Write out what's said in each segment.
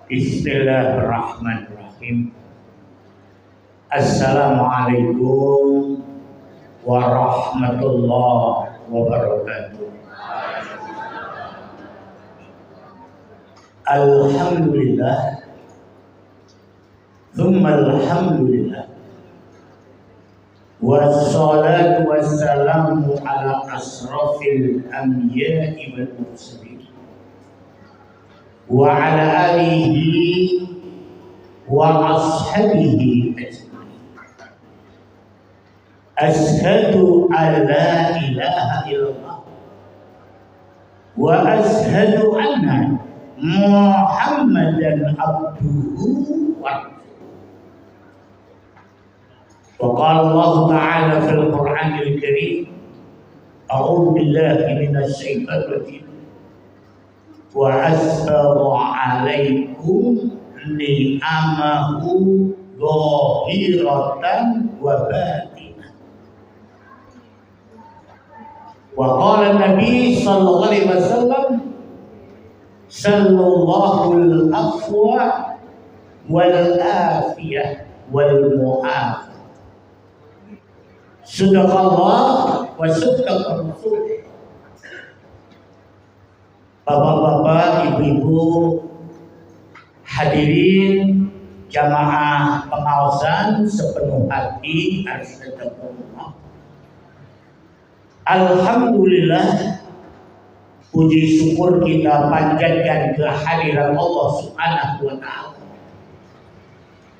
Bismillahirrahmanirrahim. Assalamualaikum warahmatullahi wabarakatuh. Alhamdulillah, thumma alhamdulillah, wassalatu wassalamu ala asrafil anbiya'i wal mursalin wa ala alihi wa ashabihi ajma'in. Ashhadu an la ilaha illallah wa ashhadu anna Muhammadan abduhu wa rasuluh. Wa qala Allah ta'ala fil Qur'anil Karim, a'udzu billahi minasy syaithanir rajim. Wa asbagha 'alaikum ni'amahu zahiratan wa batinah. Wa qala Nabi sallallahu alaihi wasallam, sallallahu al-afwa wal afiyah wal mu'afah. Sadaqallah wa sadaqa Rasul. Bapak-bapak, ibu-ibu, hadirin jamaah pengawasan sepenuh hati, astagfirullah. Alhamdulillah, puji syukur kita panjatkan kehadiran Allah Subhanahu wa ta'ala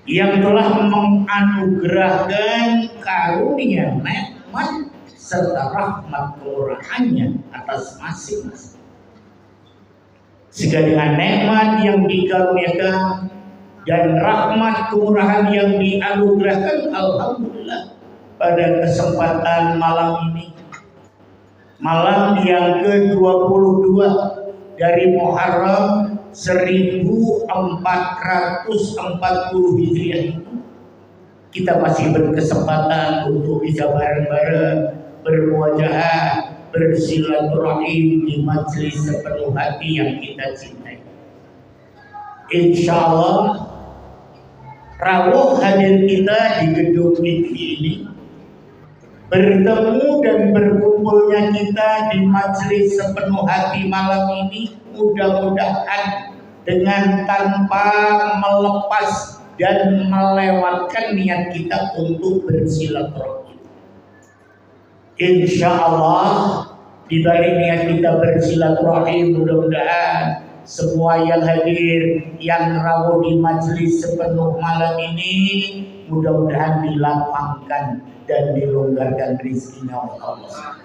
yang telah menganugerahkan karunia, nikmat serta rahmat kelurahannya atas masing-masing. Sehingga dengan nikmat yang dikaruniakan dan rahmat kelurahan yang dianugerahkan, alhamdulillah, pada kesempatan malam ini, malam yang ke-22 dari Muharram 1440 Hijriah ini, kita masih berkesempatan untuk bisa bareng-bareng bermuajahah, bersilaturahim di majelis sepenuh hati yang kita cintai. Insya Allah rawuh hadir kita di gedung ini, bertemu dan berkumpulnya kita di majelis sepenuh hati malam ini, mudah-mudahan dengan tanpa melepas dan melewatkan niat kita untuk bersilaturahim. Insya Allah di balik niat kita bersilaturahim, mudah-mudahan semua yang hadir, yang rawuh di majelis sepenuh malam ini, mudah-mudahan dilapangkan dan dilonggarkan rezekinya oleh Allah.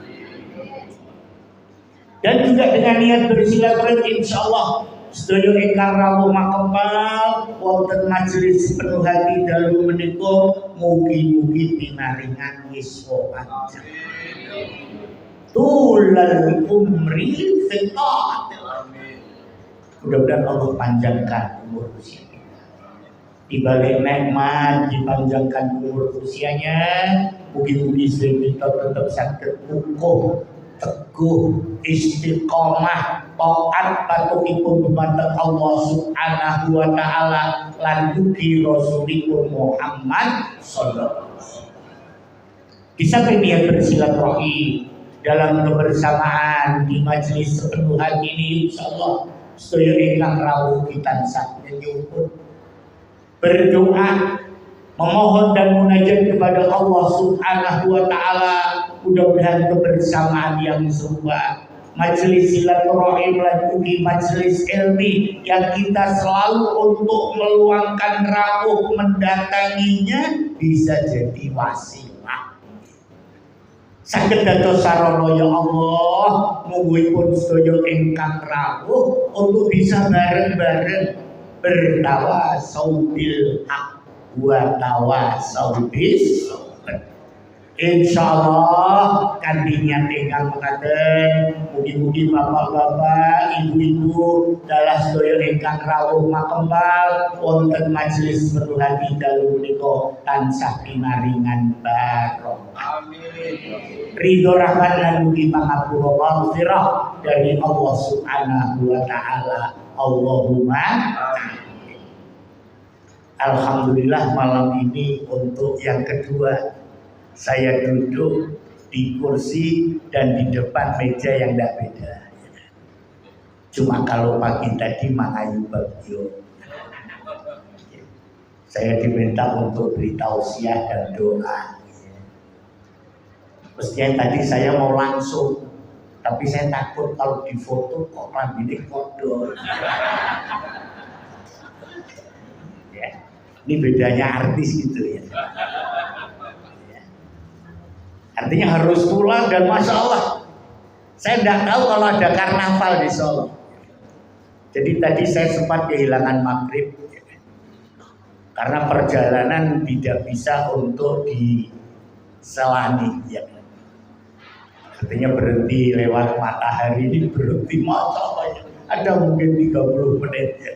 Dan juga dengan niat bersilaturahim, insya Allah sedaya ingkang rawuh makempal wonten majelis sepenuh hati dalu menika, mugi-mugi pinaringan yuswa panjang, tulal umri fil ta'atillah. Mudah-mudahan Allah panjangkan umur usia kita. Di balik nikmat dipanjangkan umur usianya, mugi-mugi kita tetap saged kukuh, teguh, istiqomah, taat patuhipun dumateng Allah Subhanahu wa ta'ala lan ugi Rasulipun Muhammad sallallahu alaihi wasallam. Di samping niat bersilaturahim dalam kebersamaan di majelis sepenuh hati ini, insyaallah sedaya ingkang rawuh kita sakit nyuwun berdoa, memohon dan munajat kepada Allah Subhanahu wa ta'ala, mudah-mudahan kebersamaan yang serupa, majelis silaturahim lan ugi majelis ilmi yang kita selalu untuk meluangkan rawuh mendatanginya bisa jadi wasilah saged dados sarana ya Allah mugi-pun sedaya ingkang rawuh untuk bisa bareng-bareng bertawasau bil haq wa tawasau bis sabr. Insyaallah kandinya ingkang mekaten, mugi-mugi bapak-bapak, ibu-ibu dalah sedaya ingkang rawuh makempal wonten majelis sepenuh hati dalu menika tansah pinaringan barokah. Amin. Ridho rahmat lan mugi pangapura maghfirah dari Allah Subhanahu wa taala. Allahumma amin. Alhamdulillah malam ini untuk yang kedua saya duduk di kursi dan di depan meja yang tidak beda. Cuma kalau pagi tadi Mangayu Bagio, saya diminta untuk beri tausiah dan doa. Mestinya tadi saya mau langsung, tapi saya takut kalau difoto kok rambutnya kodok. Ya, ini bedanya artis gitu ya. Artinya harus pulang dan masya Allah, saya tidak tahu kalau ada karnaval di Solo. Jadi tadi saya sempat kehilangan maghrib karena perjalanan tidak bisa untuk diselani. Ya. Artinya berhenti lewat matahari ini berhenti masa ada mungkin 30 menit. Ya.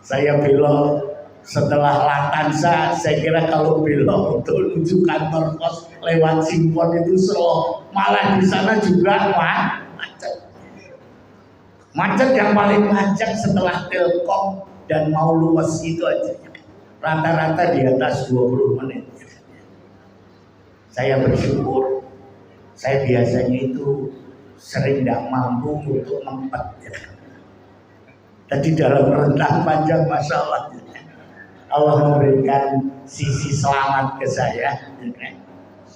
Saya belok setelah Latansa, saya kira kalau belok untuk menuju kantor pos lewat Simpon itu slow, malah di sana juga macet. Macet yang paling macet setelah Telkom dan mau luas itu aja. Rata-rata di atas 20 menit. Saya bersyukur. Saya biasanya itu sering tidak mampu untuk ngempet. Tadi dalam rentang panjang masalah. Allah memberikan sisi selamat ke saya.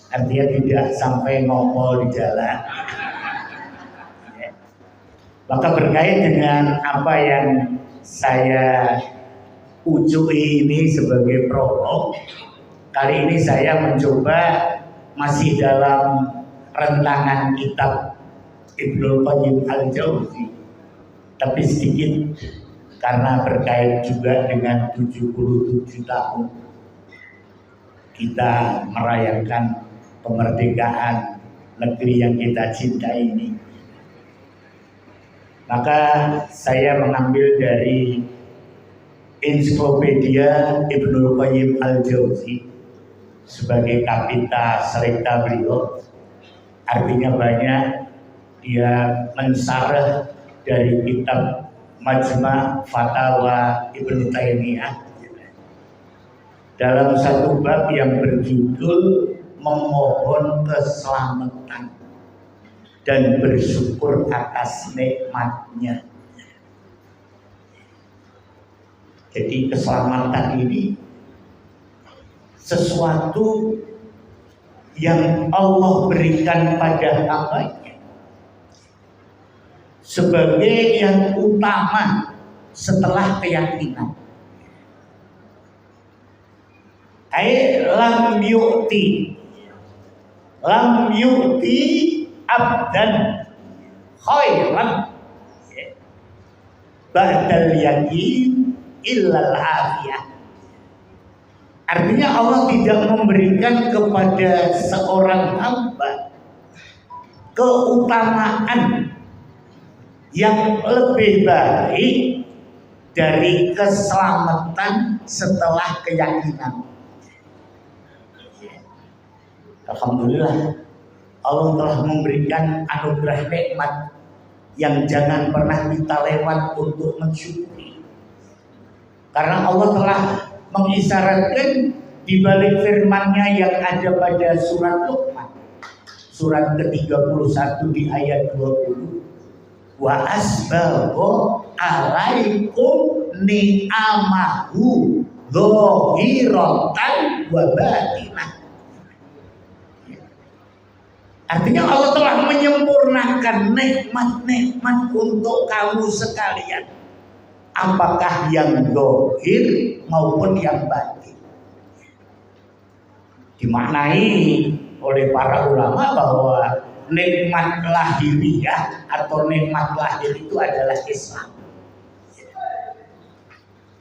Artinya tidak sampai ngomol di jalan. Maka berkait dengan apa yang saya ujui ini sebagai prolog, kali ini saya mencoba masih dalam rentangan kitab Ibnul Qayyim Al-Jauzi, tapi sedikit karena berkait juga dengan 77 tahun kita merayakan kemerdekaan negeri yang kita cintai ini. Maka saya mengambil dari Ensiklopedia Ibnul Qayyim Al-Jauzi sebagai kapita selekta beliau. Artinya banyak, dia mensarah dari kitab Majma' Fatawa Ibnu Taimiyah dalam satu bab yang berjudul memohon keselamatan dan bersyukur atas nikmatnya. Jadi keselamatan ini sesuatu yang Allah berikan pada hambanya sebagai yang utama setelah keyakinan. Lam yu'ti abdan khairan ba'dal yakin illal afiyah. Artinya Allah tidak memberikan kepada seorang hamba keutamaan yang lebih baik dari keselamatan setelah keyakinan. Alhamdulillah, Allah telah memberikan anugerah nikmat yang jangan pernah kita lewat untuk mensyukuri. Karena Allah telah mengisyaratkan di balik firman-Nya yang ada pada surat Luqman, surat ke-31 di ayat 20. Wa asbagha alaikum ni'amahu dhahiratan wa batinah. Artinya Allah telah menyempurnakan nikmat-nikmat untuk kamu sekalian, apakah yang zahir maupun yang batin. Dimaknai oleh para ulama bahwa nikmat lahiriah atau nikmat lahir itu adalah Islam.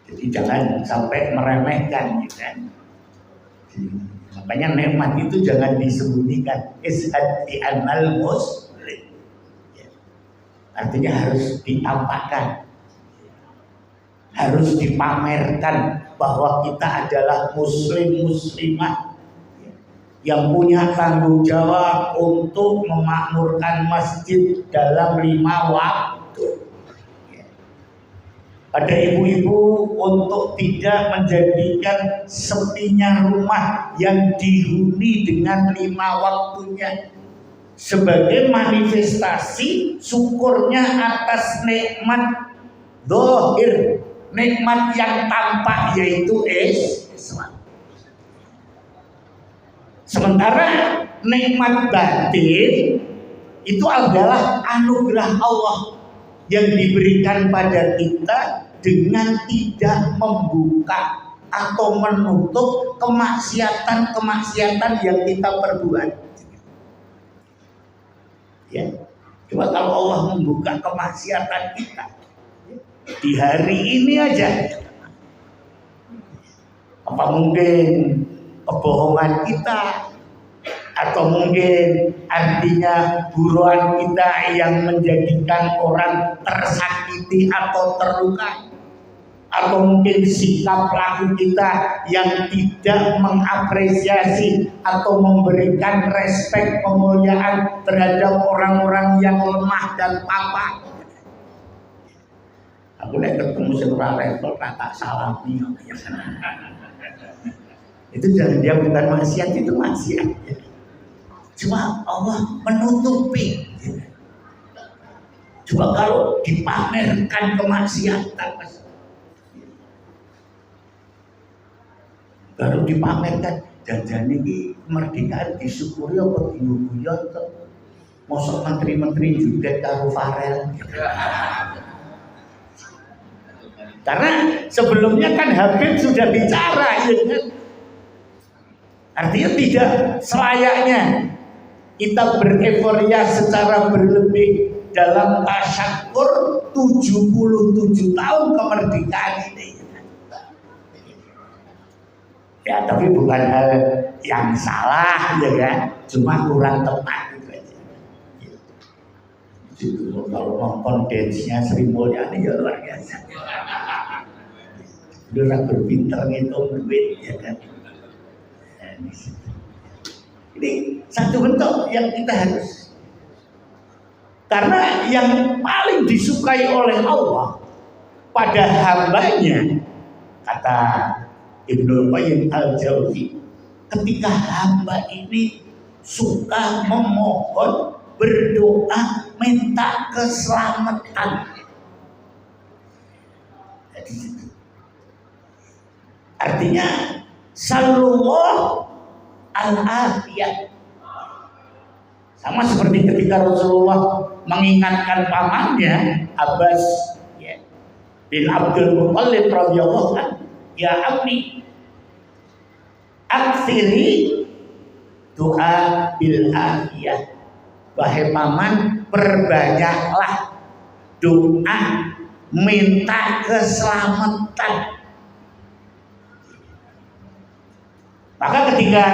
Jadi jangan sampai meremehkan, ya kan? Makanya nikmat itu jangan disembunyikan. Ishad bi annal muslim. Artinya harus ditampakkan, harus dipamerkan bahwa kita adalah muslim muslimah yang punya tanggung jawab untuk memakmurkan masjid dalam 5 waktu. pada ibu-ibu untuk tidak menjadikan sepinya rumah yang dihuni dengan 5 waktunya sebagai manifestasi syukurnya atas nikmat zahir, nikmat yang tampak yaitu Islam. Sementara nikmat batin itu adalah anugerah Allah yang diberikan pada kita dengan tidak membuka atau menutup kemaksiatan-kemaksiatan yang kita perbuat. Ya, coba kalau Allah membuka kemaksiatan kita di hari ini aja, apa mungkin kebohongan kita, atau mungkin artinya buruan kita yang menjadikan orang tersakiti atau terluka, atau mungkin sikap laku kita yang tidak mengapresiasi atau memberikan respek pemuliaan terhadap orang-orang yang lemah dan papa. Aku lihat ketemu seorang level tak salami. Itu jangan dia bukan maksiat, itu maksiat. Cuma Allah menutupi. Coba kalau dipamerkan kemaksiatan, baru dipamerkan jajan ini kemerdekaan disyukuri apa diuguyon tuh. Mosok menteri-menteri juga karo Farel. Karena sebelumnya kan Habib sudah bicara, ya kan? Artinya tidak selayaknya kita bereforia secara berlebih dalam tasyakur 77 tahun kemerdekaan ini. Ya, tapi bukan hal yang salah, ya kan? Cuma kurang tepat gitu aja. Itu kalau nonton dance-nya Sri Mulyani ya luar biasa. Dia orang berpintar ngitung duit, ya kan? Ini satu bentuk yang kita harus, karena yang paling disukai oleh Allah pada hambanya, kata Ibnu Qayyim Al-Jauzi, ketika hamba ini suka memohon, berdoa, minta keselamatan. Artinya sallallahu al-afiyah. Sama seperti ketika Rasulullah mengingatkan pamannya Abbas bin Abdul Muttalib radhiyallahu anhu, ya abni aksiri doa bil afiyah. Wahai paman, perbanyaklah doa minta keselamatan. Maka ketika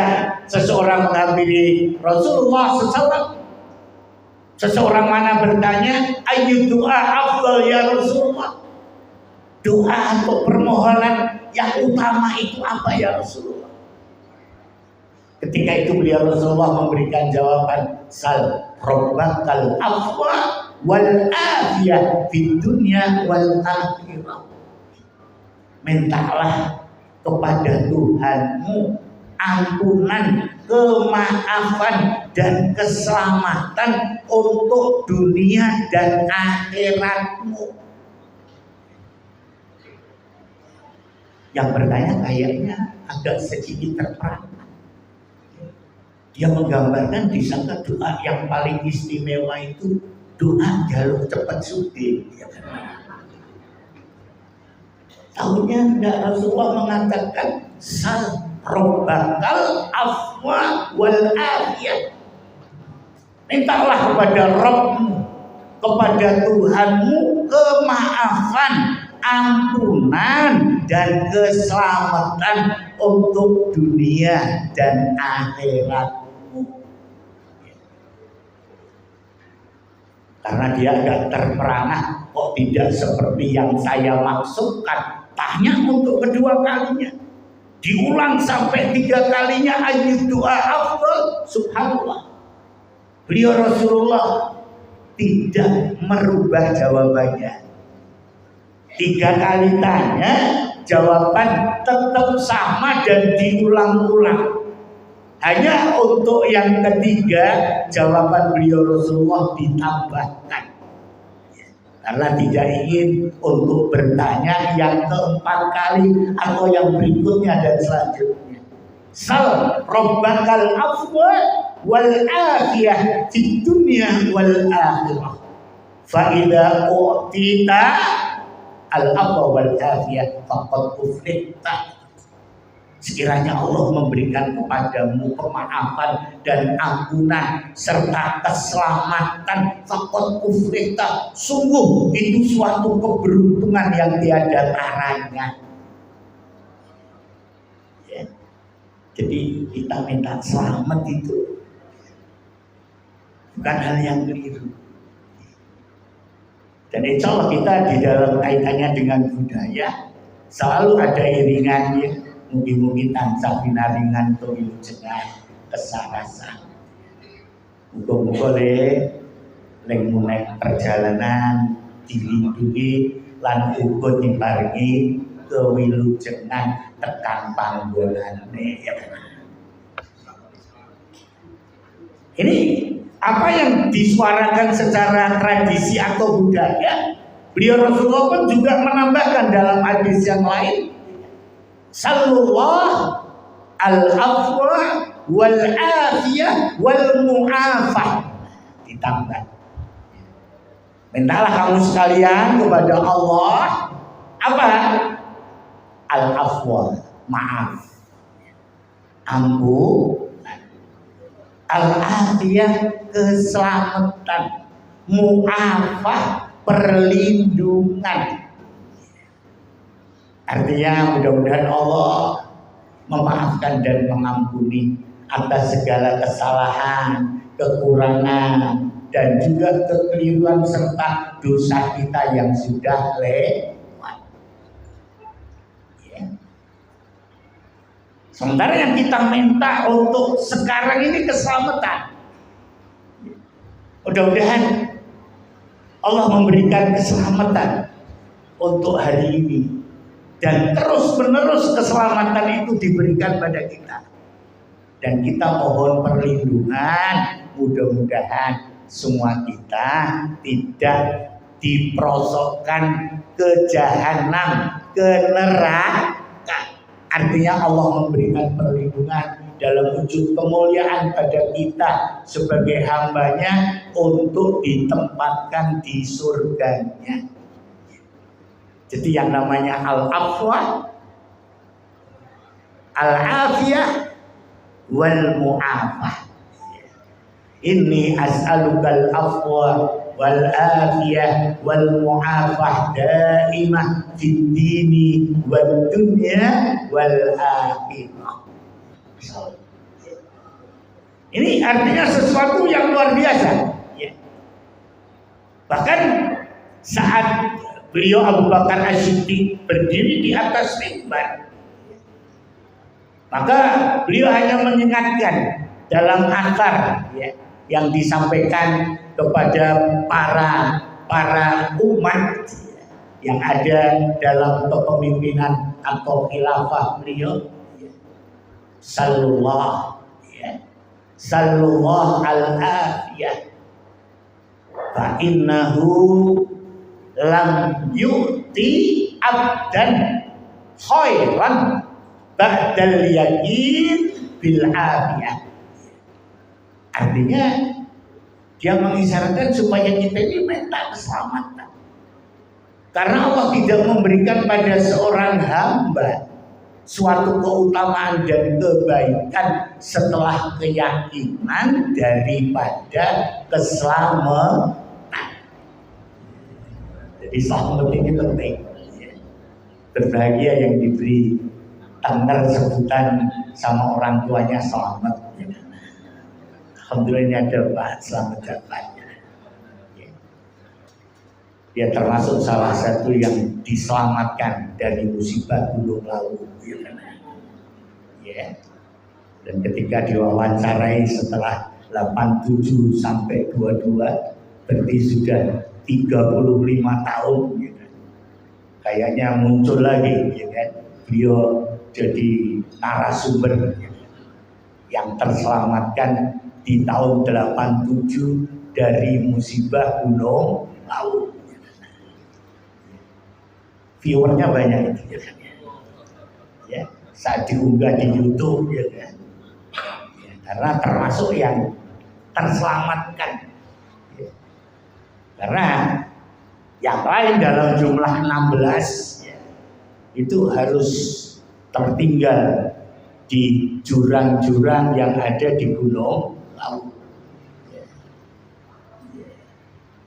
seseorang menghampiri Rasulullah SAW, seseorang mana bertanya, ayu doa afdal ya Rasulullah, doa atau permohonan yang utama itu apa ya Rasulullah? Ketika itu beliau Rasulullah memberikan jawaban, sal rabbakal afwa wal afiyah fid dunya wal akhirah. Mintalah kepada Tuhanmu ampunan, kemaafan dan keselamatan untuk dunia dan akhiratmu. Yang bertanya kayaknya agak sedikit terperangkap. Dia menggambarkan di sana doa yang paling istimewa itu doa jalur cepat sugih. Tahunya Rasulullah mengatakan sal rabbakal afwa wal afiyah. Mintalah kepada Rabbmu, kepada Tuhanmu kemaafan, ampunan dan keselamatan untuk dunia dan akhiratmu. Karena dia agak terperangah, kok tidak seperti yang saya maksudkan. Tanya untuk kedua kalinya, diulang sampai 3 kalinya, ayu doa afdal. Subhanallah, beliau Rasulullah tidak merubah jawabannya. 3 kali tanya, jawaban tetap sama dan diulang-ulang. Hanya untuk yang ketiga, jawaban beliau Rasulullah ditambahkan. Karena tidak ingin untuk bertanya yang keempat kali atau yang berikutnya dan selanjutnya. Sal rabbakal afwa wal afiyah fid dunya wal akhirah. Fa idza u'tita al afwa wal afiyah faqad uflihta. Sekiranya Allah memberikan kepadamu kemaafan dan ampunan serta keselamatan, faqad uflihta, sungguh itu suatu keberuntungan yang tiada taranya. Ya. Jadi kita minta selamat itu bukan hal yang keliru. Dan insya Allah kita di dalam kaitannya dengan budaya selalu ada iringannya. Mungkin tansah pinaringan wilujeng kesarasan. Muga-muga leng muneh perjalanan dilindungi lan uga diparingi kewilujengan tekan panggonane. Ini apa yang disuarakan secara tradisi atau budaya. Beliau Rasulullah pun juga menambahkan dalam hadis yang lain, sallallahu al-afwa wal afiyah wal mu'afah. Ditambah, mintalah kamu sekalian kepada Allah apa? Al-afwa, maaf, ampunan, al-afiyah, keselamatan, mu'afah, perlindungan. Artinya mudah-mudahan Allah memaafkan dan mengampuni atas segala kesalahan, kekurangan, dan juga kekeliruan serta dosa kita yang sudah lewat. Ya. Sementara yang kita minta untuk sekarang ini keselamatan. Mudah-mudahan Allah memberikan keselamatan untuk hari ini. Dan terus-menerus keselamatan itu diberikan pada kita. Dan kita mohon perlindungan, mudah-mudahan semua kita tidak diprosokkan ke jahanam, ke neraka. Artinya Allah memberikan perlindungan dalam wujud kemuliaan pada kita sebagai hambanya untuk ditempatkan di surganya. Jadi yang namanya al-afwa, al-afiyah, wal mu'afah. Inni as'alukal afwa wal afiyah wal mu'afah daimah fid dini wad dunya wal akhirah. Ini artinya sesuatu yang luar biasa. Bahkan saat beliau Abu Bakar As-Siddiq berdiri di atas mimbar, maka beliau hanya mengingatkan dalam athar yang disampaikan kepada para umat yang ada dalam kepemimpinan atau khilafah beliau, sallallahu al-afiyah fa innahu lam yu'ti abdan khairan ba'dal yakin bil afiyah. Artinya dia mengisyaratkan supaya kita ini minta keselamatan. Karena Allah tidak memberikan pada seorang hamba suatu keutamaan dan kebaikan setelah keyakinan daripada keselamatan. Jadi selamat ini penting. Berbahagia yang diberi tanggal sebutan sama orang tuanya selamat. Alhamdulillah ini ada Pak selamat datangnya. Dia termasuk salah satu yang diselamatkan dari musibah gunung lawu. Dan ketika diwawancarai setelah 87 sampai 22, berarti sudah 35 tahun. kayaknya muncul lagi, ya kan? Beliau jadi narasumber yang terselamatkan di tahun 87 dari musibah gunung laut. Viewernya banyak itu, ya kan? Ya, saat diunggah di YouTube, ya kan? Ya, karena termasuk yang terselamatkan. Ya. Karena yang lain dalam jumlah 16 ya, itu harus tertinggal di jurang-jurang yang ada di gunung laut.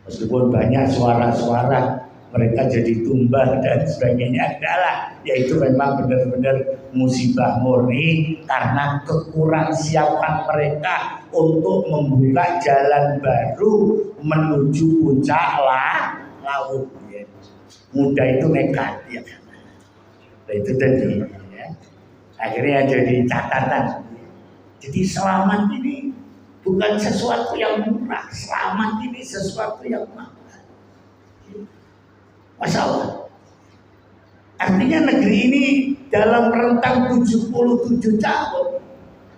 Meskipun banyak suara-suara mereka jadi tumbang dan sebagainya adalah, yaitu memang benar-benar musibah murni karena kekurang siapan mereka untuk membuka jalan baru menuju puncak laut. Ya. Muda itu nekat, ya kan? Nah, itu tadi. Ya. Akhirnya jadi catatan. Jadi selamat ini bukan sesuatu yang murah, selamat ini sesuatu yang mahal. Masya Allah. Artinya negeri ini dalam rentang 77 tahun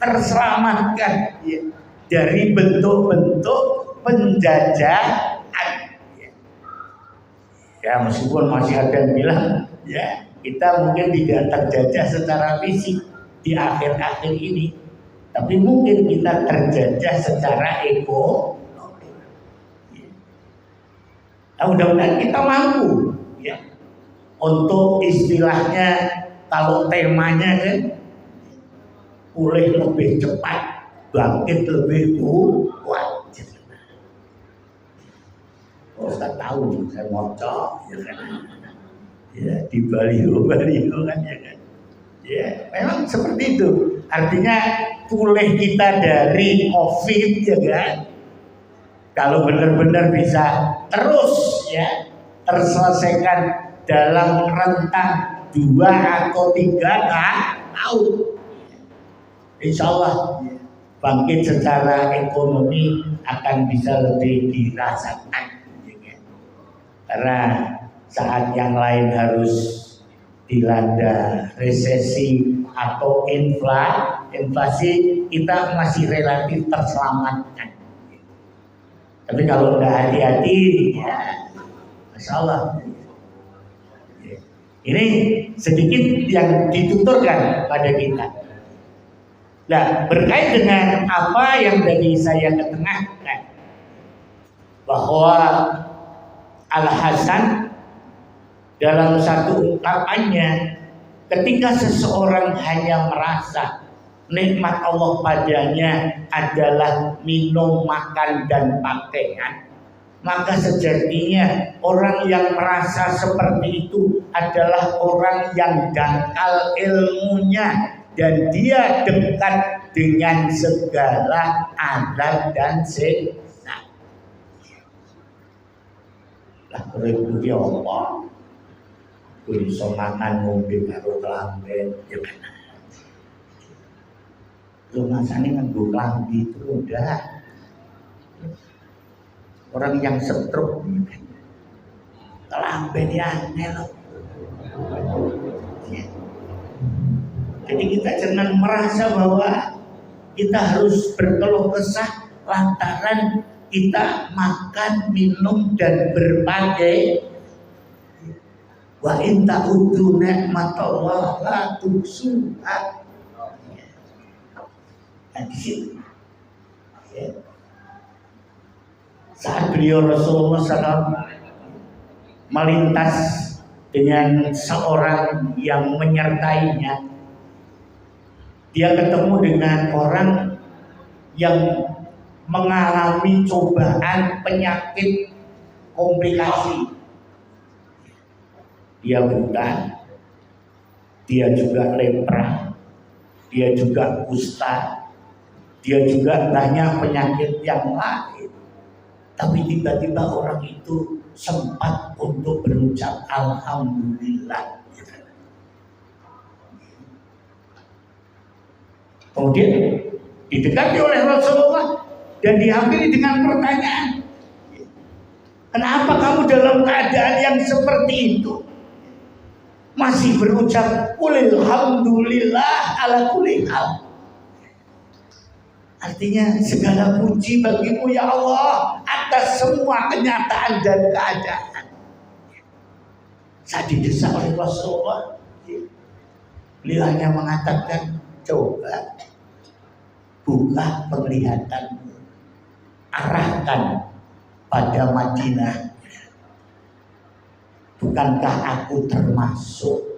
terselamatkan ya, dari bentuk-bentuk penjajahan. Ya meskipun masih ada yang bilang ya kita mungkin tidak terjajah secara fisik di akhir-akhir ini, tapi mungkin kita terjajah secara ekonomi. Nah, mudah-mudahan kita mampu ya untuk istilahnya kalau temanya kan pulih lebih cepat, bangkit lebih kuat. Ustaz tahu saya ngocok ya kan. Ya di baliho kan ya kan. Ya memang seperti itu. Artinya pulih kita dari COVID ya kan. Kalau benar-benar bisa terus ya terselesaikan dalam rentang 2 atau 3 tahun, insya Allah bangkit secara ekonomi akan bisa lebih dirasakan. Karena saat yang lain harus dilanda resesi atau inflasi, kita masih relatif terselamatkan. Tapi kalau udah hati-hati, ya, Masya Allah. Ini sedikit yang dituturkan pada kita. Nah, berkait dengan apa yang tadi saya ketengahkan, bahwa Al-Hasan dalam satu ungkapannya, ketika seseorang hanya merasa nikmat Allah padanya adalah minum, makan, dan pakaian, maka sejatinya orang yang merasa seperti itu adalah orang yang dangkal ilmunya dan dia dekat dengan segala adat dan sifat. Lah kuwi apa? Kuwi iso makan ngombe karo klamben ya kan. Lo masane nganggo klambi itu udah orang yang stroke kelamben ya angel. Jadi kita jangan merasa bahwa kita harus berkeluh kesah lantaran kita makan, minum dan berbagai. Wa in ta'udzu ni'matallah la tuhsuha. Di situ. Ya. Saat beliau Rasulullah SAW melintas dengan seorang yang menyertainya, dia ketemu dengan orang yang mengalami cobaan penyakit komplikasi. Dia buta, dia juga lepra, dia juga kusta, dia juga banyak penyakit yang lain. Tapi tiba-tiba orang itu sempat untuk berucap Alhamdulillah. Kemudian didekati oleh Rasulullah dan dihampiri dengan pertanyaan, kenapa kamu dalam keadaan yang seperti itu? masih berucap alhamdulillah ala kulli hal. Artinya segala puji bagimu ya Allah atas semua kenyataan dan keadaan. Saat didesak oleh Rasulullah, beliau hanya mengatakan, coba buka penglihatanmu, arahkan pada Madinah. Bukankah aku termasuk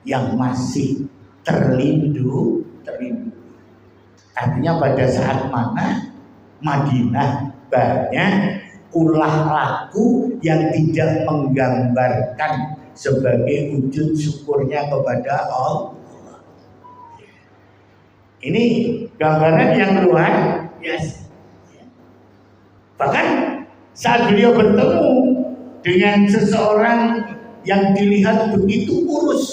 yang masih terlindungi? Artinya pada saat mana Madinah banyak ulah laku yang tidak menggambarkan sebagai wujud syukurnya kepada Allah. Ini gambaran yang luar biasa. Bahkan saat beliau bertemu dengan seseorang yang dilihat begitu kurus,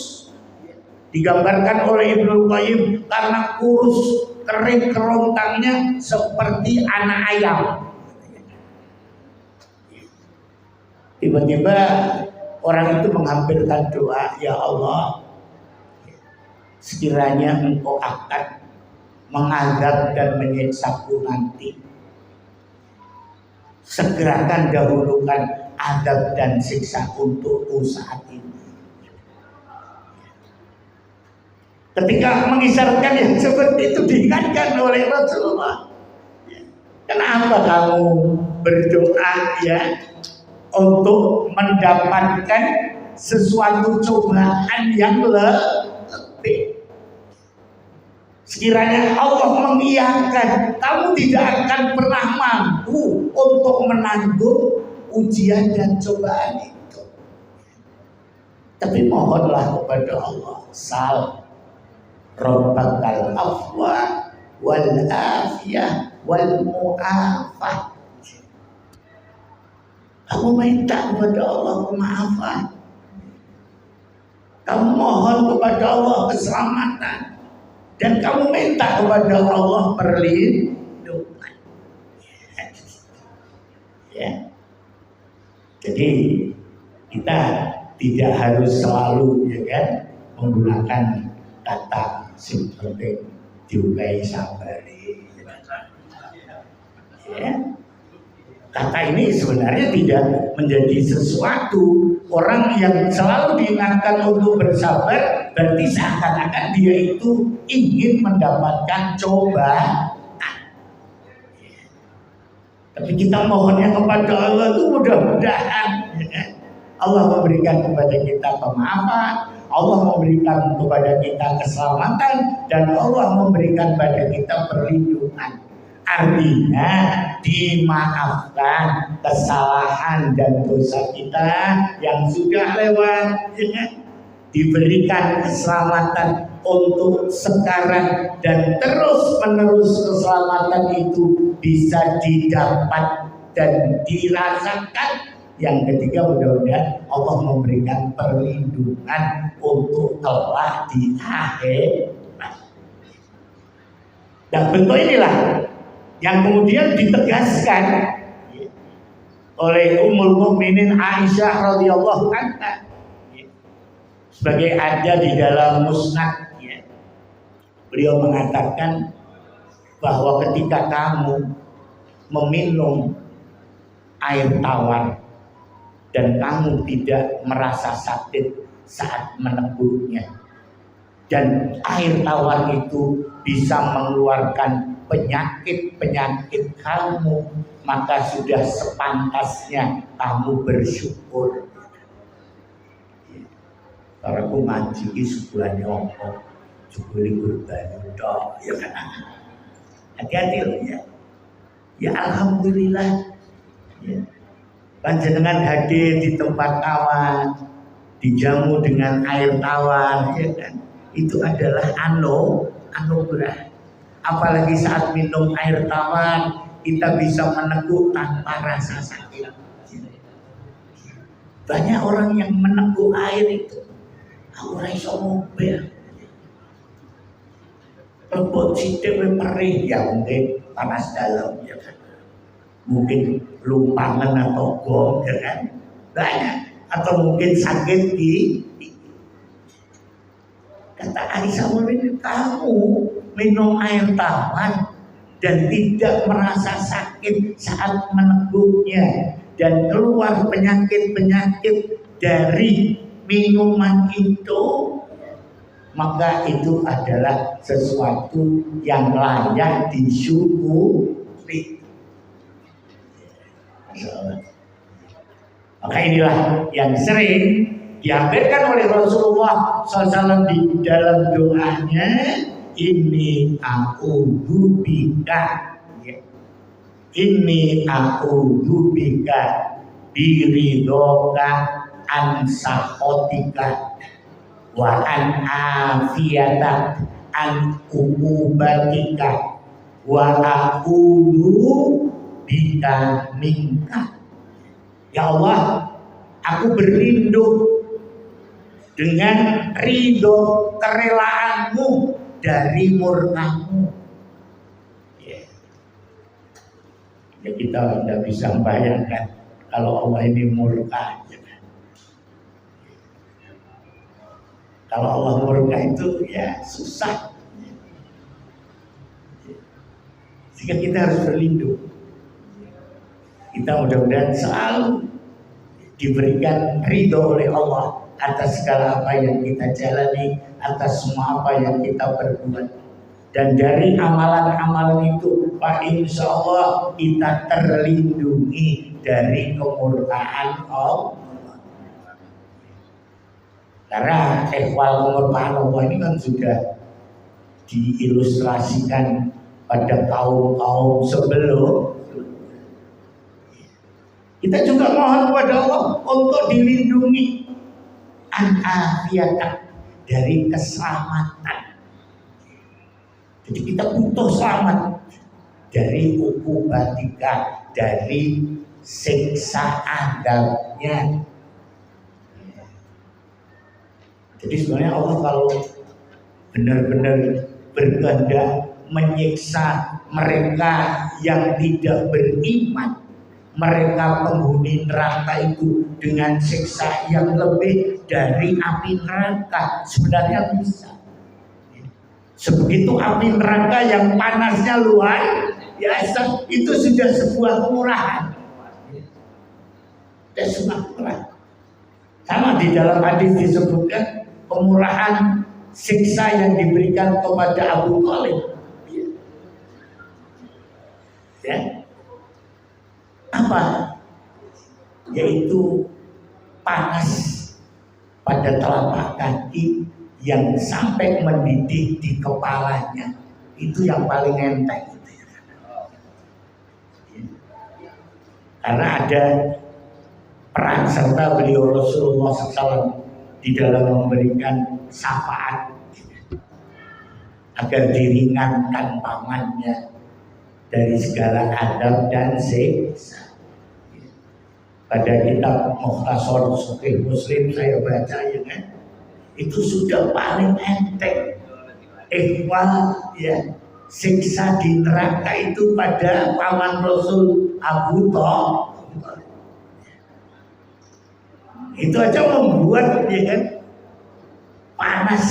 digambarkan oleh Ibnu Qayyim karena kurus, kering kerontangnya seperti anak ayam. Tiba-tiba orang itu menghampirkan doa, ya Allah, sekiranya Engkau akan mengazab dan menyiksaku nanti, segerakan dahulukan azab dan siksa untukku saat ini. Ketika mengisyaratkan yang seperti itu diingatkan oleh Rasulullah, kenapa kamu berdoa ya untuk mendapatkan sesuatu cobaan yang lebih? Sekiranya Allah mengiyakan, kamu tidak akan pernah mampu untuk menanggung ujian dan cobaan itu. Tapi mohonlah kepada Allah, sal Rabbakal afwa wal afiyah wal mu'afah. Kamu minta kepada Allah kemaafan, kamu mohon kepada Allah keselamatan, dan kamu minta kepada Allah perlindungan. Ya. Jadi kita tidak harus selalu ya kan menggunakan kata seperti diukai sabari. Ya. Kata ini sebenarnya tidak menjadi sesuatu. Orang yang selalu diingatkan untuk bersabar berarti seakan-akan dia itu ingin mendapatkan cobaan. Tapi kita mohonnya kepada Allah itu mudah-mudahan ya, Allah memberikan kepada kita kemaafan, Allah memberikan kepada kita keselamatan, dan Allah memberikan kepada kita perlindungan. Artinya dimaafkan kesalahan dan dosa kita yang sudah lewat, ya, diberikan keselamatan untuk sekarang, dan terus menerus keselamatan itu bisa didapat dan dirasakan. Yang ketiga, mudah-mudahan Allah memberikan perlindungan untuk kelak di akhir. Dan bentuk inilah yang kemudian ditegaskan oleh Ummul Mukminin Aisyah radhiyallahu anha sebagai ada di dalam musnad. Beliau mengatakan bahwa ketika kamu meminum air tawar dan kamu tidak merasa sakit saat meneguhnya, dan air tawar itu bisa mengeluarkan penyakit-penyakit kamu, maka sudah sepantasnya kamu bersyukur. Karena aku ngaji sebulan nyokok, juga libur banyak, ya kan? Hati-hati loh ya. Ya alhamdulillah. Ya. Panjenengan hadir di tempat kawan, dijamu dengan air tawar, ya kan? Itu adalah anugerah. Apalagi saat minum air tawar, kita bisa meneguh tanpa rasa sakit. Banyak orang yang meneguh air itu, ora iso mobil. Rebut sidik perih, ya mungkin panas dalam, ya kan? Mungkin lumpangan atau bom, ya kan? Banyak. atau mungkin sakit di kata Aisyah, kamu minum air tawar dan tidak merasa sakit saat meneguknya dan keluar penyakit-penyakit dari minuman itu, maka itu adalah sesuatu yang layak disyukuri. Maka inilah yang sering diambilkan oleh Rasulullah SAW di dalam doanya, ini a'udzubika, ini a'udzubika biridhoka an sakhotika wa an afiyatak an uqubatika wa a'udzu bika minka. Ya Allah, aku berlindung dengan ridho kerelaanmu dari murkamu. Ya kita tidak bisa membayangkan kalau Allah ini murka. Kalau Allah murka itu ya susah. Sehingga kita harus berlindung. Kita mudah-mudahan selalu diberikan ridho oleh Allah atas segala apa yang kita jalani, atas semua apa yang kita perbuat. Dan dari amalan-amalan itu, Pak, insya Allah kita terlindungi dari kemurkaan Allah. Karena ehwal kemurkaan Allah ini kan sudah diilustrasikan pada kaum-kaum sebelum. Kita juga mohon kepada Allah untuk dilindungi an-afiyatan, dari keselamatan. Jadi kita butuh selamat dari uqubatika, dari siksa adabnya. Jadi sebenarnya Allah kalau benar-benar berkehendak menyiksa mereka yang tidak beriman, mereka penghuni neraka itu dengan siksa yang lebih dari api neraka, sebenarnya bisa. Sebegitu api neraka yang panasnya luar biasa, itu sudah sebuah kemurahan. Dan sebuah kemurahan. Sama di dalam hadis disebutkan kemurahan siksa yang diberikan kepada Abu Thalib. Ya. Apa? Yaitu panas pada telapak kaki yang sampai mendidih di kepalanya. Itu yang paling enteng. Karena ada peran serta beliau Rasulullah SAW di dalam memberikan syafaat agar diringankan pamannya dari segala adab dan siksa. Pada kitab Mukhtasar Sahih Muslim saya baca ya kan, itu sudah paling enteng. Ikhwal ya, siksa di neraka itu pada paman Rasul Abu Thalib. Itu aja membuat ya kan panas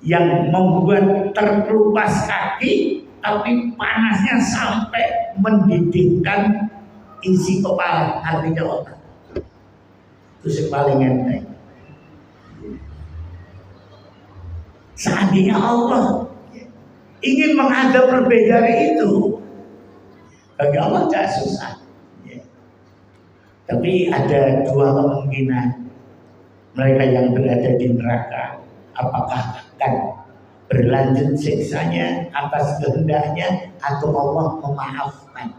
yang membuat terkelupas kaki, tapi panasnya sampai mendidihkan isi kepala, artinya otak. Itu yang paling enteng. Seandainya Allah ingin menghadap lebih dari itu, bagi Allah tidak susah. Tapi ada dua kemungkinan. Mereka yang berada di neraka, apakah akan berlanjut siksanya atas kehendaknya atau Allah memaafkan.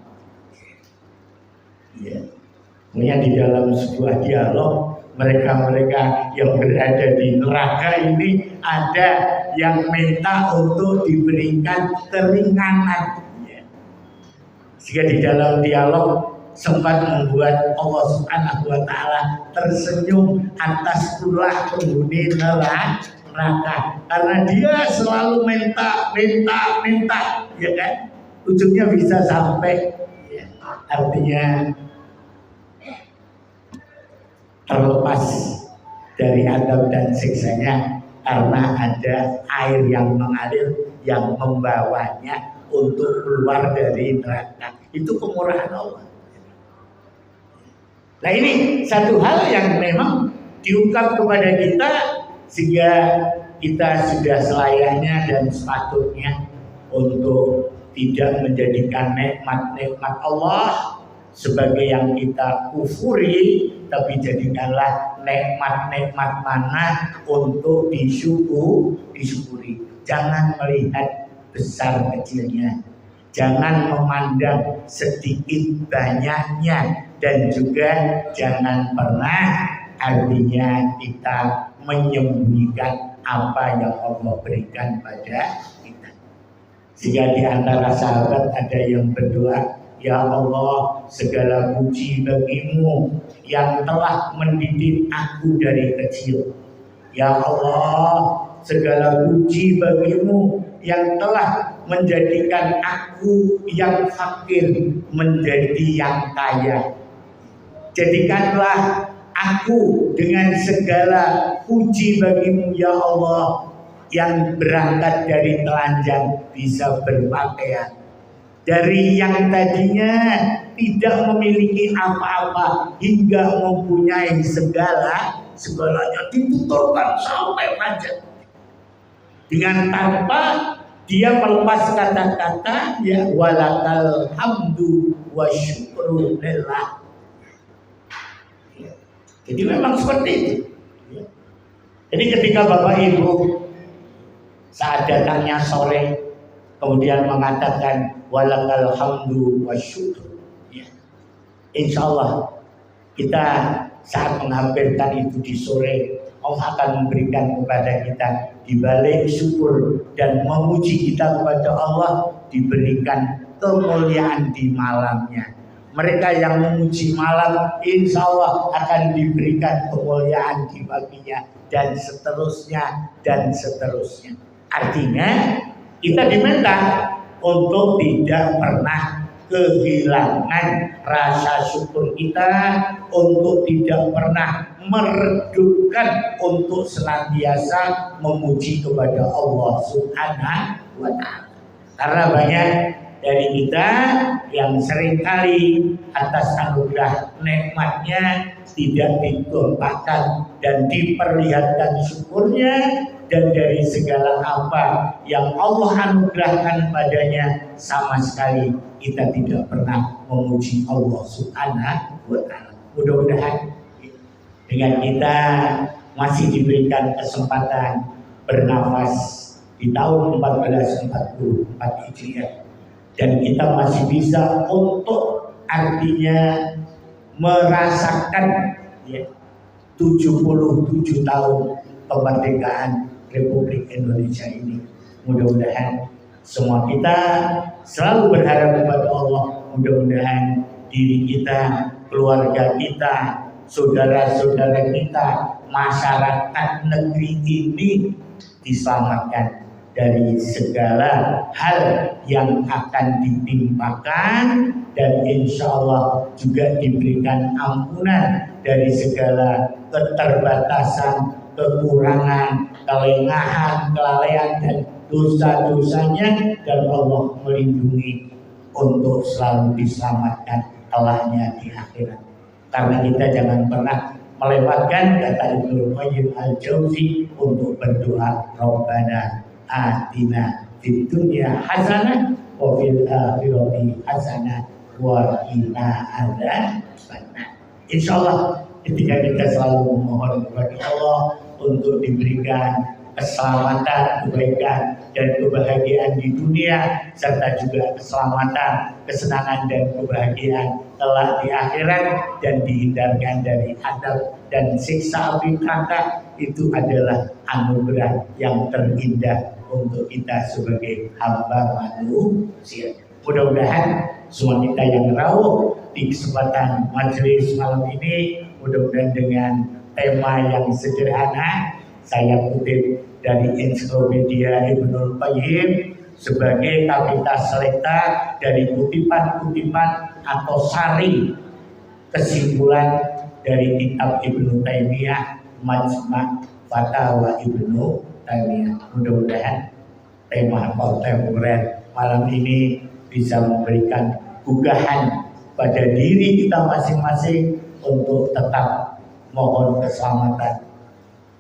Ya. Kemudian di dalam sebuah dialog, mereka-mereka yang berada di neraka ini ada yang minta untuk diberikan keringanan. Ya. Sehingga di dalam dialog sempat membuat Allah Subhanahu wa Ta'ala tersenyum atas ulah penghuni neraka, karena dia selalu minta, ya kan? Ujungnya bisa sampai, ya. Artinya terlepas dari adab dan siksanya karena ada air yang mengalir yang membawanya untuk keluar dari neraka. Itu kemurahan Allah. Nah, ini satu hal yang memang diungkap kepada kita sehingga kita sudah selayaknya dan sepatutnya untuk tidak menjadikan nikmat-nikmat Allah sebagai yang kita kufuri, tapi jadikanlah nikmat-nikmat mana untuk disyukuri. Jangan melihat besar kecilnya, jangan memandang sedikit banyaknya, dan juga jangan pernah artinya kita menyembunyikan apa yang Allah berikan pada kita. Sehingga di antara sahabat ada yang berdoa, ya Allah, segala puji bagimu yang telah mendidik aku dari kecil. Ya Allah, segala puji bagimu yang telah menjadikan aku yang fakir menjadi yang kaya. Jadikanlah aku dengan segala puji bagimu ya Allah yang berangkat dari telanjang bisa berpakaian. Dari yang tadinya tidak memiliki apa-apa hingga mempunyai segalanya dituturkan sampai pajak. Dengan tanpa dia melepas kata-kata ya walakal hamdu wa syukru lillah. Jadi memang seperti itu. Jadi ketika Bapak Ibu saat datangnya sore kemudian mengatakan walakal hamdu wa syukru, ya, insya Allah kita saat menghampirkan itu di sore, Allah akan memberikan kepada kita di balik syukur dan memuji kita kepada Allah, diberikan kemuliaan di malamnya. Mereka yang memuji malam insya Allah akan diberikan kemuliaan di paginya, dan seterusnya dan seterusnya. Artinya kita diminta untuk tidak pernah kehilangan rasa syukur kita, untuk tidak pernah meredupkan untuk senantiasa memuji kepada Allah Subhanahu wa Ta'ala. Karena banyak dari kita yang seringkali atas anugerah nikmatnya tidak ditumpahkan dan diperlihatkan syukurnya, dan dari segala apa yang Allah anugerahkan padanya sama sekali kita tidak pernah memuji Allah Subhanahu wa Ta'ala. Mudah-mudahan dengan kita masih diberikan kesempatan bernafas di tahun 1444 Hijriah, dan kita masih bisa untuk artinya merasakan ya, 77 tahun kemerdekaan Republik Indonesia ini. Mudah-mudahan semua kita selalu berharap kepada Allah, mudah-mudahan diri kita, keluarga kita, saudara-saudara kita, masyarakat negeri ini diselamatkan dari segala hal yang akan ditimpakan, dan insya Allah juga diberikan ampunan dari segala keterbatasan, kekurangan, kelengahan, kelalaian dan dosa-dosanya, dan Allah melindungi untuk selalu diselamatkan kelaknya di akhirat. Karena kita jangan pernah melewatkan kata Ibnu Qayyim al-Jauzi untuk berdoa, Rabbana atina fid dunya hasanah wa fil akhirati hasanah wa qina adzabannar. Insyaallah ketika kita selalu memohon kepada Allah untuk diberikan keselamatan, kebaikan dan kebahagiaan di dunia, serta juga keselamatan, kesenangan dan kebahagiaan kelak di akhirat, dan dihindarkan dari adab dan siksa api neraka, itu adalah anugerah yang terindah untuk kita sebagai hamba manusia. Mudah-mudahan semua kita yang rawuh di kesempatan majelis malam ini, mudah-mudahan dengan tema yang sederhana, saya kutip dari ensiklopedia Ibnul Qayyim sebagai kapita selekta dari kutipan-kutipan atau sari kesimpulan dari kitab Ibnu Taimiyah, Majma' Fatawa Ibnu Taimiyah. Mudah-mudahan tema kontemporer malam ini bisa memberikan gugahan pada diri kita masing-masing untuk tetap mohon keselamatan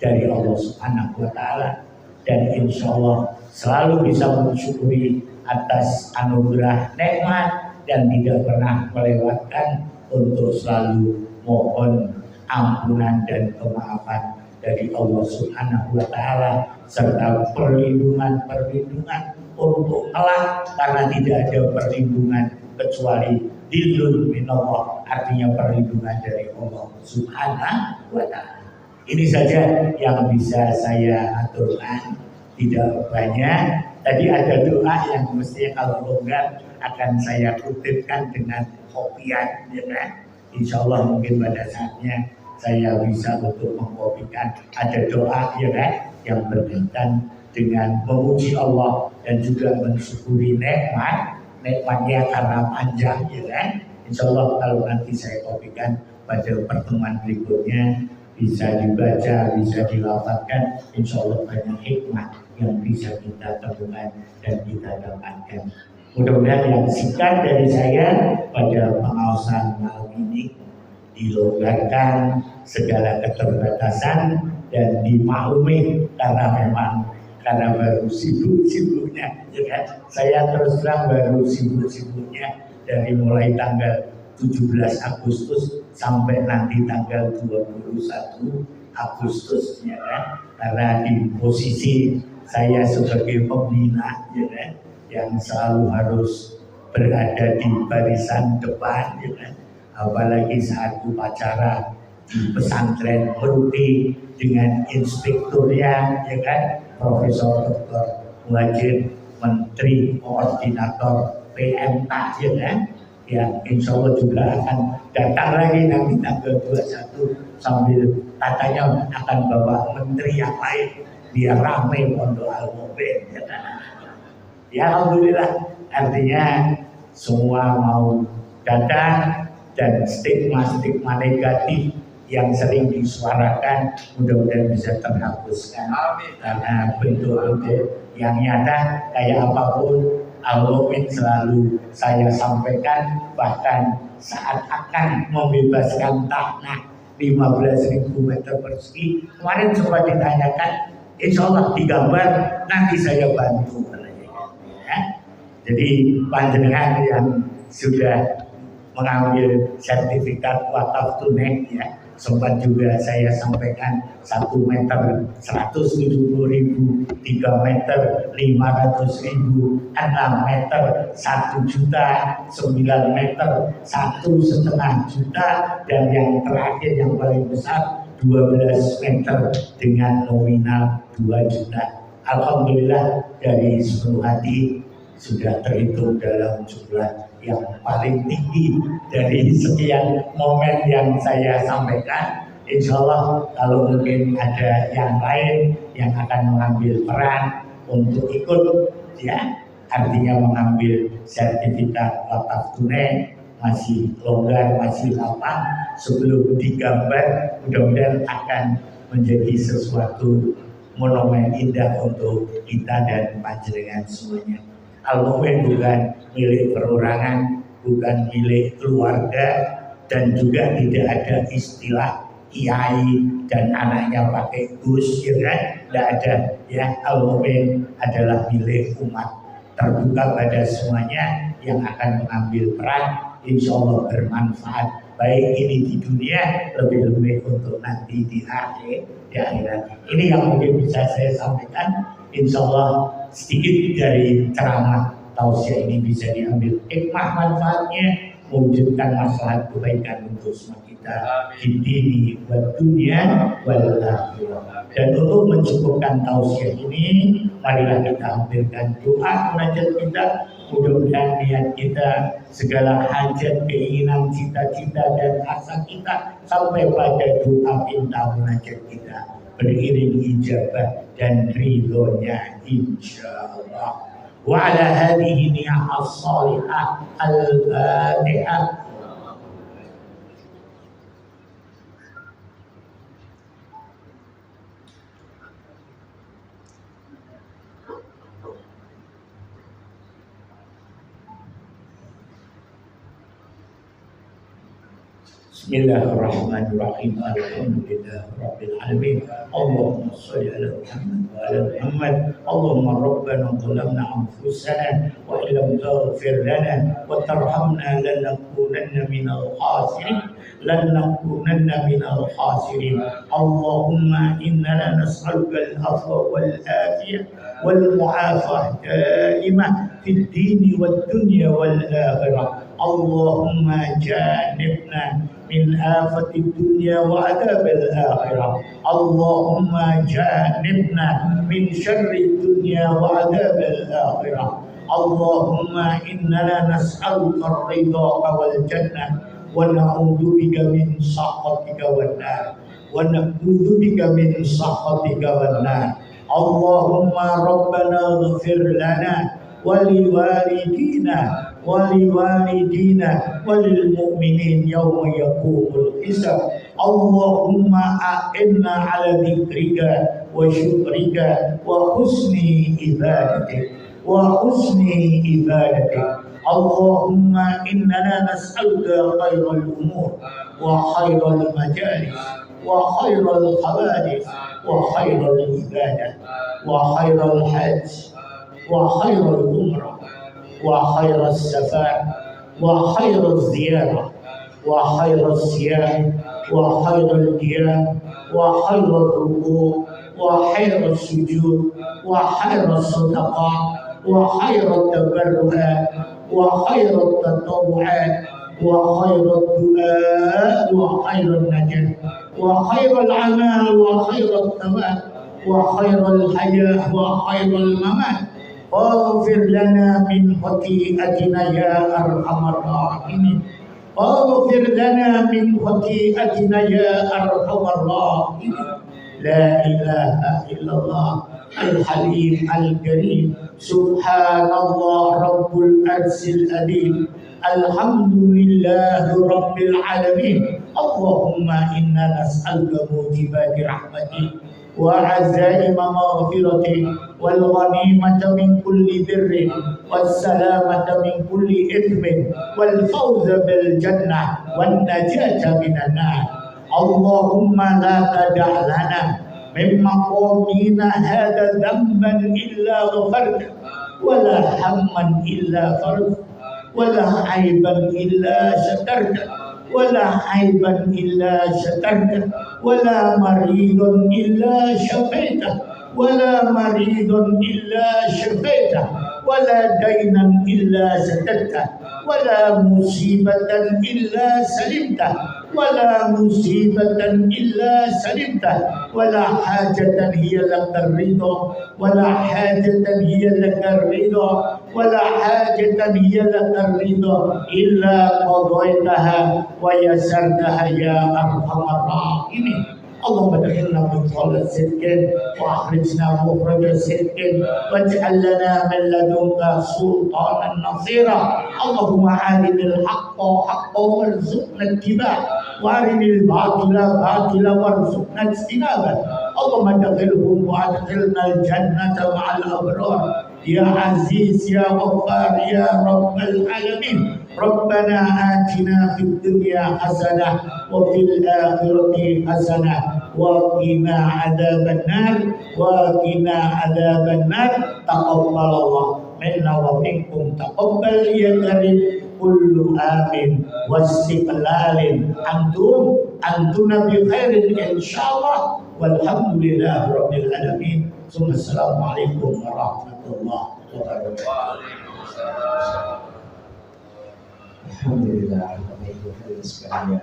dari Allah Subhanahu wa Ta'ala, dan insya Allah selalu bisa mensyukuri atas anugerah nikmat dan tidak pernah melewatkan untuk selalu mohon ampunan dan kemaafan dari Allah Subhanahu wa Ta'ala, serta perlindungan untuk kelak, karena tidak ada perlindungan kecuali dilun minallah, artinya perlindungan dari Allah Subhanahu wa Ta'ala. Ini saja yang bisa saya aturkan, tidak banyak. Tadi ada doa yang mestinya kalau longgar akan saya kutipkan dengan kopian, ya kan? Insya Allah mungkin pada saatnya saya bisa untuk mengkopikan. Ada doa, ya kan, yang berkaitan dengan memuji Allah dan juga mensyukuri nikmatnya karena panjang, ya kan? Insya Allah kalau nanti saya kopikan pada pertemuan berikutnya, bisa dibaca, bisa dilafalkan, insya Allah banyak hikmah yang bisa kita temukan dan kita dapatkan. Mudah-mudahan yang singkat dari saya pada pengawasan malam ini dilonggarkan segala keterbatasan dan dimaklumi, karena baru sibuk-sibuknya, ya kan? Saya terus terang baru sibuk-sibuknya dari mulai tanggal 17 Agustus sampai nanti tanggal 21 Agustus, ya kan? Karena di posisi saya sebagai pembina, ya kan, yang selalu harus berada di barisan depan, ya kan? Apalagi saat upacara di pesantren Meruti dengan inspekturnya, ya kan, Profesor Dr. Muhajir, Menteri Koordinator PMK, ya kan? Ya, insya Allah juga akan datang lagi nanti tanggal 21 sambil katanya akan bawa menteri yang lain biar ramai Pondok Al-Mu'min. Ya alhamdulillah, artinya semua mau datang dan stigma-stigma negatif yang sering disuarakan mudah-mudahan bisa terhapuskan. Karena bentuk-bentuk yang nyata kayak apapun Al-Mu'min selalu saya sampaikan, bahkan saat akan membebaskan tanah 15.000 meter persegi kemarin sempat ditanyakan, insya Allah digambar nanti saya bantu, ya. Jadi panjenengan yang sudah mengambil sertifikat wakaf tunai, ya, sempat juga saya sampaikan 1 meter 170.000, 3 meter 500.000, 6 meter 1 juta, 9 meter 1,5 juta, dan yang terakhir yang paling besar 12 meter dengan nominal 2 juta. Alhamdulillah dari sepenuh hati sudah terhitung dalam jumlah yang paling tinggi dari sekian momen yang saya sampaikan. Insya Allah kalau mungkin ada yang lain yang akan mengambil peran untuk ikut, ya, artinya mengambil sertifikat wakaf tunai, masih longgar, masih lapang sebelum digambar, mudah-mudahan akan menjadi sesuatu monumen indah untuk kita dan panjenengan semuanya. Al-Mu'min bukan milik perorangan, bukan milik keluarga, dan juga tidak ada istilah kiai dan anaknya pakai gus, ya kan? Tidak ada, ya. Al-Mu'min adalah milik umat, terbuka pada semuanya yang akan mengambil peran, insya Allah bermanfaat, baik ini di dunia, lebih-lebih untuk nanti di akhirat. Ini yang mungkin bisa saya sampaikan. Insya Allah sedikit dari ceramah tausiah ini bisa diambil hikmah manfaatnya, mewujudkan maslahat kebaikan untuk semua kita di dini buat dunia wal akhirah. Dan untuk mencukupkan tausiah ini, marilah kita hampirkan doa munajat kita. Mudah-mudahan niat kita, segala hajat, keinginan, cita-cita dan asa kita sampai pada doa minta munajat kita beriring ijabah dan ridhonya insyaallah. Wa ala hadhihi niyah as-salihah al-fatihah. Bismillahirrahmanirrahim. Alhamdulillahirabbil alamin. Allahumma shalli ala Muhammad wa ala Muhammad. Allahumma rabbana zalamna anfusana wa illam taghfir lana wa tarhamna lanakunanna minal khasirin. Allahumma inna nas'aluka al-afwa wal afiyah wal mu'afah daimah fid dini wad dunya wal akhirah. Allahumma jannibna min afati dunya wa adabil akhirah. Allahumma jannibna min syarri dunya wa adabil akhirah. Allahumma innana nas'aluka ar-ridha wal jannah wa na'udzu bika min sakhatika wan nar. Allahumma rabbana ighfir lana ولوالدينا وللمؤمنين يوم يقوم الحساب. اللهم أعنا على ذكرك وشكرك وحسن عبادتك. اللهم إننا نسألك خير الأمور وخير المجالس وخير الحوادث وخير العبادة وخير الحج وخير العمرة وخير السفر وخير الزيارة وخير الصيام وخير القيام وخير الركوع وخير السجود وخير الصدقة وخير التبرعات وخير التطوعات وخير الدعاء وخير النجاة وخير العمل وخير الثواب وخير الحياة وخير الممات. اغفر لنا من خطيئتنا يا أرحم الراحمين. اغفر لنا من خطيئتنا يا أرحم الراحمين. لا إله إلا الله الحليم الكريم. سبحان الله رب العرش العظيم. الحمد لله رب العالمين. اللهم إنا نسألك موجبات رحمتك وعزائم مغفرتك والغنيمة من كل بر والسلامة من كل إثم والفوز بالجنة والنجاة من النار. اللهم لا تدع لنا من مقامنا هذا ذنبا إلا غفرته ولا هما إلا فرجته ولا عيبا إلا سترته ولا عيبا إلا سترته ولا مريض إلا شفيته ولا مريض إلا شفيته ولا دينا إلا سددته ولا مصيبة إلا سلمته ولا مصيبة إلا سلمته ولا حاجة هي لك الرضا ولا حاجة هي لك الرضا ولا حاجة هي لك الرضا إلا قضيتها ويسرتها يا أرحم الراحمين. اللهم ادخلنا مدخل صدق واخرجنا مخرج صدق واجعل لنا من لدنك سلطانا نصيرا. اللهم ارنا الحق حقا وارزقنا اتباعه وارنا الباطل باطلا وارزقنا اجتنابه. اللهم ادخلهم وادخلنا الجنة مع الأبرار يا عزيز يا غفار يا رب العالمين. ربنا آتنا في الدنيا حسنة وفي الآخرة حسنة وقنا عذاب النار تقبل الله منا ومنكم تقبل يا كريم كل آمين واستقلال أنتم بخير إن شاء الله والحمد لله رب العالمين. ثم السلام عليكم ورحمة الله وبركاته. Alhamdulillah, Bapak sekalian,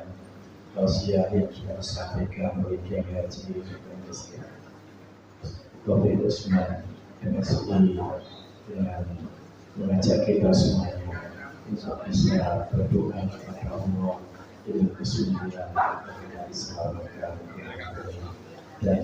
tausiah yang sudah disampaikan oleh Kiai Haji Taufik Usman MSI dengan mengajak kita semuanya untuk bisa berdoa kepada Allah dengan kesulitan dari sahabat kami.